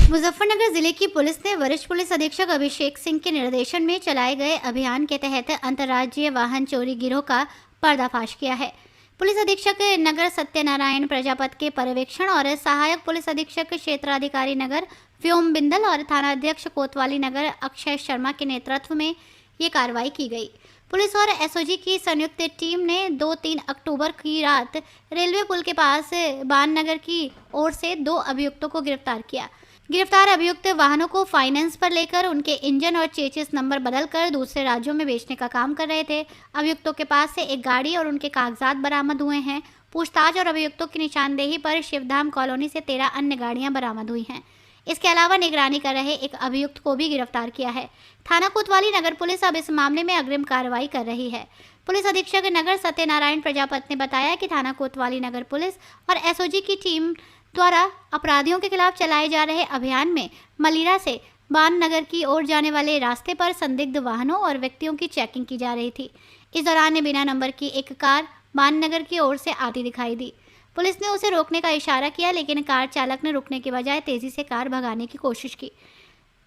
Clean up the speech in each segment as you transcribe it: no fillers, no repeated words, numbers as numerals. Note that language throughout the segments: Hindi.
मुजफ्फरनगर जिले की पुलिस ने वरिष्ठ पुलिस अधीक्षक अभिषेक सिंह के निर्देशन में चलाए गए अभियान के तहत अंतर्राज्यीय वाहन चोरी गिरोह का पर्दाफाश किया है। पुलिस अधीक्षक नगर सत्यनारायण प्रजापत के पर्यवेक्षण और सहायक पुलिस अधीक्षक क्षेत्राधिकारी नगर व्योम बिंदल और थानाध्यक्ष कोतवाली नगर अक्षय शर्मा के नेतृत्व में ये कार्रवाई की गई। पुलिस और एसओजी की संयुक्त टीम ने 2-3 अक्टूबर की रात रेलवे पुल के पास बान नगर की ओर से 2 अभियुक्तों को गिरफ्तार किया। गिरफ्तार अभियुक्त वाहनों को फाइनेंस पर लेकर उनके इंजन और चेसिस नंबर बदलकर दूसरे राज्यों में बेचने का काम कर रहे थे। अभियुक्तों के पास से एक गाड़ी और उनके कागजात बरामद हुए हैं। पूछताछ और अभियुक्तों की निशानदेही पर शिवधाम कॉलोनी से 13 अन्य गाड़ियां बरामद हुई हैं। इसके अलावा निगरानी कर रहे एक अभियुक्त को भी गिरफ्तार किया है। थाना कोतवाली नगर पुलिस अब इस मामले में अग्रिम कार्रवाई कर रही है। पुलिस अधीक्षक नगर सत्यनारायण प्रजापत ने बताया कि थाना कोतवाली नगर पुलिस और एसओजी की टीम द्वारा अपराधियों के खिलाफ चलाए जा रहे अभियान में मलिरा से बान नगर की ओर जाने वाले रास्ते पर संदिग्ध वाहनों और व्यक्तियों की चेकिंग की जा रही थी। इस दौरान बिना नंबर की एक कार बान नगर की ओर से आती दिखाई दी। पुलिस ने उसे रोकने का इशारा किया, लेकिन कार चालक ने रुकने के बजाय तेजी से कार भगाने की कोशिश की।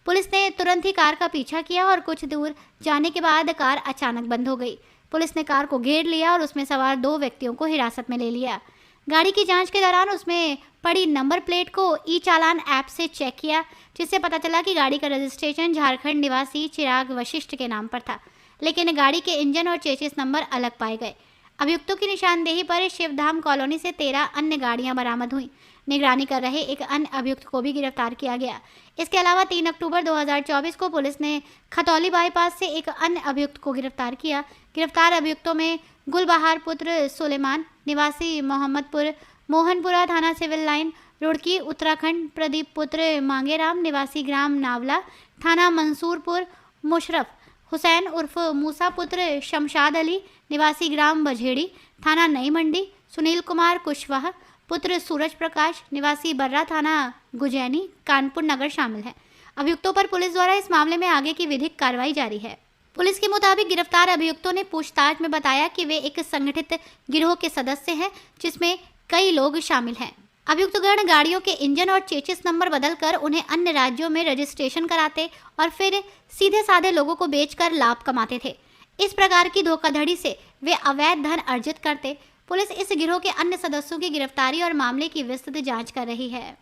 पुलिस ने तुरंत ही कार का पीछा किया और कुछ दूर जाने के बाद कार अचानक बंद हो गई। पुलिस ने कार को घेर लिया और उसमें सवार 2 व्यक्तियों को हिरासत में ले लिया। गाड़ी की जांच के दौरान उसमें पड़ी नंबर प्लेट को ई चालान ऐप से चेक किया, जिससे पता चला कि गाड़ी का रजिस्ट्रेशन झारखंड निवासी चिराग वशिष्ठ के नाम पर था, लेकिन गाड़ी के इंजन और चेसिस नंबर अलग पाए गए। अभियुक्तों की निशानदेही पर शिवधाम कॉलोनी से 13 अन्य गाड़ियां बरामद हुई। निगरानी कर रहे एक अन्य अभियुक्त को भी गिरफ्तार किया गया। इसके अलावा 3 अक्टूबर 2024 को पुलिस ने खतौली बाईपास से एक अन्य अभियुक्त को गिरफ्तार किया। गिरफ्तार अभियुक्तों में गुलबहार पुत्र सुलेमान निवासी मोहम्मदपुर मोहनपुरा थाना सिविल लाइन रुड़की उत्तराखंड, प्रदीप पुत्र मांगेराम निवासी ग्राम नावला थाना मंसूरपुर, मुशरफ हुसैन उर्फ मूसा पुत्र शमशाद अली निवासी ग्राम बझेड़ी थाना नई मंडी, सुनील कुमार कुशवाहा पुत्र सूरज प्रकाश निवासी बर्रा थाना गुजैनी कानपुर नगर शामिल है। अभियुक्तों पर पुलिस द्वारा इस मामले में आगे की विधिक कार्रवाई जारी है। पुलिस के मुताबिक गिरफ्तार अभियुक्तों ने पूछताछ में बताया कि वे एक संगठित गिरोह के सदस्य हैं, जिसमें कई लोग शामिल हैं। अभियुक्तगण गाड़ियों के इंजन और चेसिस नंबर बदलकर उन्हें अन्य राज्यों में रजिस्ट्रेशन कराते और फिर सीधे साधे लोगों को बेचकर लाभ कमाते थे। इस प्रकार की धोखाधड़ी से वे अवैध धन अर्जित करते। पुलिस इस गिरोह के अन्य सदस्यों की गिरफ्तारी और मामले की विस्तृत जांच कर रही है।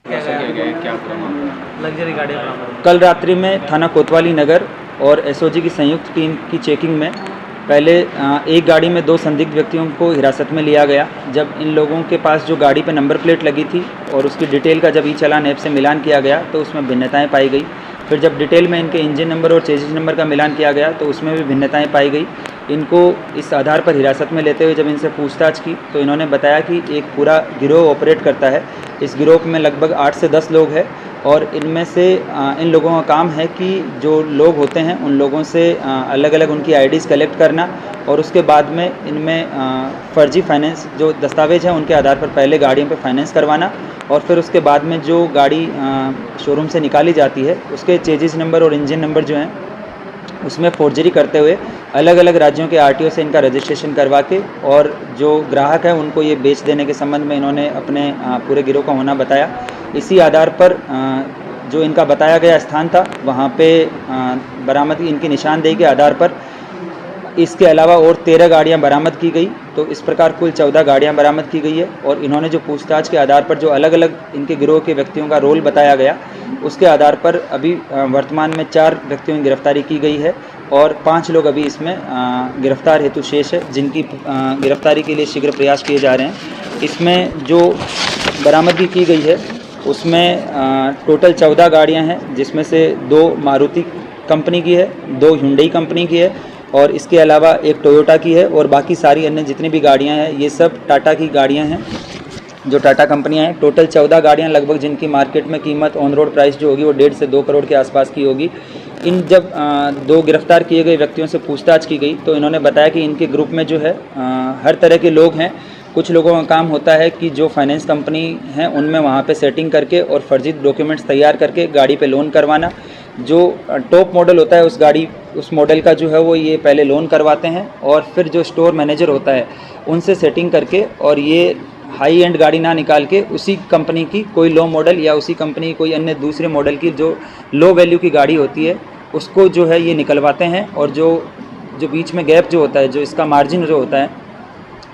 कल रात्रि में थाना कोतवाली नगर और एसओजी की संयुक्त टीम की चेकिंग में पहले एक गाड़ी में 2 संदिग्ध व्यक्तियों को हिरासत में लिया गया। जब इन लोगों के पास जो गाड़ी पे नंबर प्लेट लगी थी और उसकी डिटेल का जब ई चालान ऐप से मिलान किया गया तो उसमें भिन्नताएं पाई गई। फिर जब डिटेल में इनके इंजन नंबर और चेसिस नंबर का मिलान किया गया तो उसमें भी भिन्नताएं पाई गई। इनको इस आधार पर हिरासत में लेते हुए जब इनसे पूछताछ की तो इन्होंने बताया कि एक पूरा गिरोह ऑपरेट करता है। इस गिरोह में लगभग 8 से 10 लोग हैं और इनमें से इन लोगों का काम है कि जो लोग होते हैं उन लोगों से अलग अलग उनकी आईडीज़ कलेक्ट करना और उसके बाद में इनमें फर्जी फाइनेंस जो दस्तावेज हैं उनके आधार पर पहले गाड़ियों पे फाइनेंस करवाना और फिर उसके बाद में जो गाड़ी शोरूम से निकाली जाती है उसके चेसिस नंबर और इंजन नंबर जो हैं उसमें फोर्जरी करते हुए अलग अलग राज्यों के आरटीओ से इनका रजिस्ट्रेशन करवा के और जो ग्राहक है उनको ये बेच देने के संबंध में इन्होंने अपने पूरे गिरोह का होना बताया। इसी आधार पर जो इनका बताया गया स्थान था वहाँ पे बरामदगी इनकी निशानदेही के आधार पर इसके अलावा और 13 गाड़ियाँ बरामद की गई। तो इस प्रकार कुल 14 गाड़ियाँ बरामद की गई है और इन्होंने जो पूछताछ के आधार पर जो अलग अलग इनके गिरोह के व्यक्तियों का रोल बताया गया उसके आधार पर अभी वर्तमान में 4 व्यक्तियों की गिरफ्तारी की गई है और 5 लोग अभी इसमें गिरफ्तार हेतु शेष है, जिनकी गिरफ्तारी के लिए शीघ्र प्रयास किए जा रहे हैं। इसमें जो बरामदगी की गई है उसमें टोटल 14 गाड़ियाँ हैं, जिसमें से 2 मारुति कंपनी की है, 2 हुंडई कंपनी की है और इसके अलावा एक टोयोटा की है और बाकी सारी अन्य जितनी भी गाड़ियां हैं ये सब टाटा की गाड़ियां हैं, जो टाटा कंपनियां हैं। टोटल 14 गाड़ियां लगभग जिनकी मार्केट में कीमत ऑन रोड प्राइस जो होगी वो 1.5 से 2 करोड़ के आसपास की होगी। इन जब 2 गिरफ्तार किए गए व्यक्तियों से पूछताछ की गई तो इन्होंने बताया कि इनके ग्रुप में जो है हर तरह के लोग हैं। कुछ लोगों का काम होता है कि जो फाइनेंस कंपनी हैं उनमें वहाँ पे सेटिंग करके और फर्जी डॉक्यूमेंट्स तैयार करके गाड़ी पे लोन करवाना। जो टॉप मॉडल होता है उस मॉडल का जो है वो ये पहले लोन करवाते हैं और फिर जो स्टोर मैनेजर होता है उनसे सेटिंग करके और ये हाई एंड गाड़ी ना निकाल के उसी कंपनी की कोई लो मॉडल या उसी कंपनी की कोई अन्य दूसरे मॉडल की जो लो वैल्यू की गाड़ी होती है उसको जो है ये निकलवाते हैं। और जो बीच में गैप जो होता है, जो इसका मार्जिन जो होता है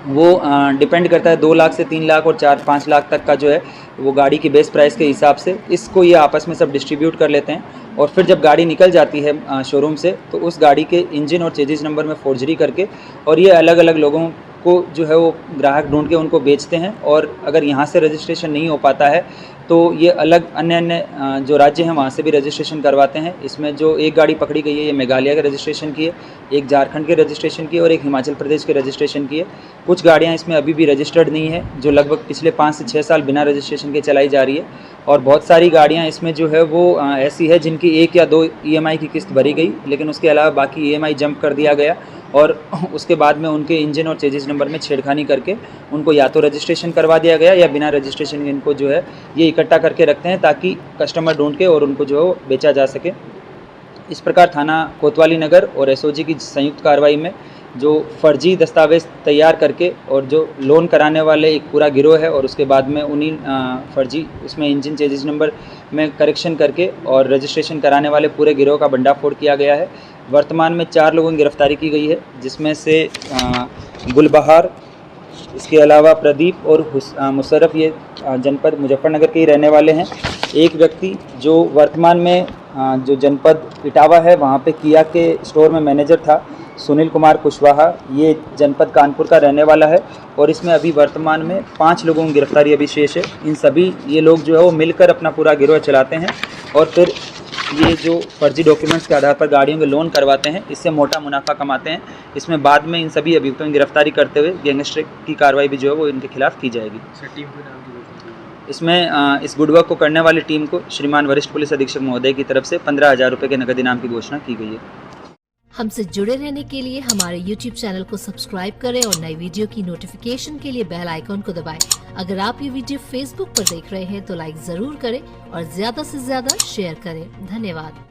वो डिपेंड करता है 2 लाख से 3 लाख और 4-5 लाख तक का जो है वो गाड़ी की बेस प्राइस के हिसाब से इसको ये आपस में सब डिस्ट्रीब्यूट कर लेते हैं। और फिर जब गाड़ी निकल जाती है शोरूम से तो उस गाड़ी के इंजन और चेजिस नंबर में फोर्जरी करके और ये अलग अलग लोगों को जो है वो ग्राहक ढूंढ के उनको बेचते हैं। और अगर यहाँ से रजिस्ट्रेशन नहीं हो पाता है तो ये अलग अन्य जो राज्य हैं वहाँ से भी रजिस्ट्रेशन करवाते हैं। इसमें जो एक गाड़ी पकड़ी गई है ये मेघालय के रजिस्ट्रेशन की है, एक झारखंड के रजिस्ट्रेशन की है और एक हिमाचल प्रदेश के रजिस्ट्रेशन की है। कुछ गाड़ियाँ इसमें अभी भी रजिस्टर्ड नहीं है जो लगभग पिछले 5 से 6 साल बिना रजिस्ट्रेशन के चलाई जा रही है। और बहुत सारी गाड़ियाँ इसमें जो है वो ऐसी है जिनकी 1 या 2 EMI की किस्त भरी गई, लेकिन उसके अलावा बाकी EMI जंप कर दिया गया और उसके बाद में उनके इंजन और चेजिस नंबर में छेड़खानी करके उनको या तो रजिस्ट्रेशन करवा दिया गया या बिना रजिस्ट्रेशन के इनको जो है ये इकट्ठा करके रखते हैं ताकि कस्टमर ढूंढ के और उनको जो है बेचा जा सके। इस प्रकार थाना कोतवाली नगर और SOG की संयुक्त कार्रवाई में जो फर्जी दस्तावेज़ तैयार करके और जो लोन कराने वाले एक पूरा गिरोह है और उसके बाद में उन्हीं फर्जी उसमें इंजन चेजिस नंबर में करेक्शन करके और रजिस्ट्रेशन कराने वाले पूरे गिरोह का भंडाफोड़ किया गया है। वर्तमान में 4 लोगों की गिरफ्तारी की गई है जिसमें से गुलबहार, इसके अलावा प्रदीप और मुशर्रफ ये जनपद मुजफ्फरनगर के ही रहने वाले हैं। एक व्यक्ति जो वर्तमान में जो जनपद इटावा है वहाँ पे किया के स्टोर में मैनेजर था, सुनील कुमार कुशवाहा, ये जनपद कानपुर का रहने वाला है। और इसमें अभी वर्तमान में 5 लोगों की गिरफ्तारी अभी शेष है। इन सभी ये लोग जो है वो मिलकर अपना पूरा गिरोह चलाते हैं और फिर ये जो फर्जी डॉक्यूमेंट्स के आधार पर गाड़ियों के लोन करवाते हैं, इससे मोटा मुनाफा कमाते हैं। इसमें बाद में इन सभी अभियुक्तों की गिरफ्तारी करते हुए गैंगस्टर की कार्रवाई भी जो है वो इनके खिलाफ की जाएगी। इसमें इस गुड वर्क को करने वाली टीम को श्रीमान वरिष्ठ पुलिस अधीक्षक महोदय की तरफ से 15,000 रुपये के नकद इनाम की घोषणा की गई है। हमसे जुड़े रहने के लिए हमारे YouTube चैनल को सब्सक्राइब करें और नई वीडियो की नोटिफिकेशन के लिए बेल आइकॉन को दबाएं। अगर आप ये वीडियो Facebook पर देख रहे हैं तो लाइक जरूर करें और ज्यादा से ज्यादा शेयर करें। धन्यवाद।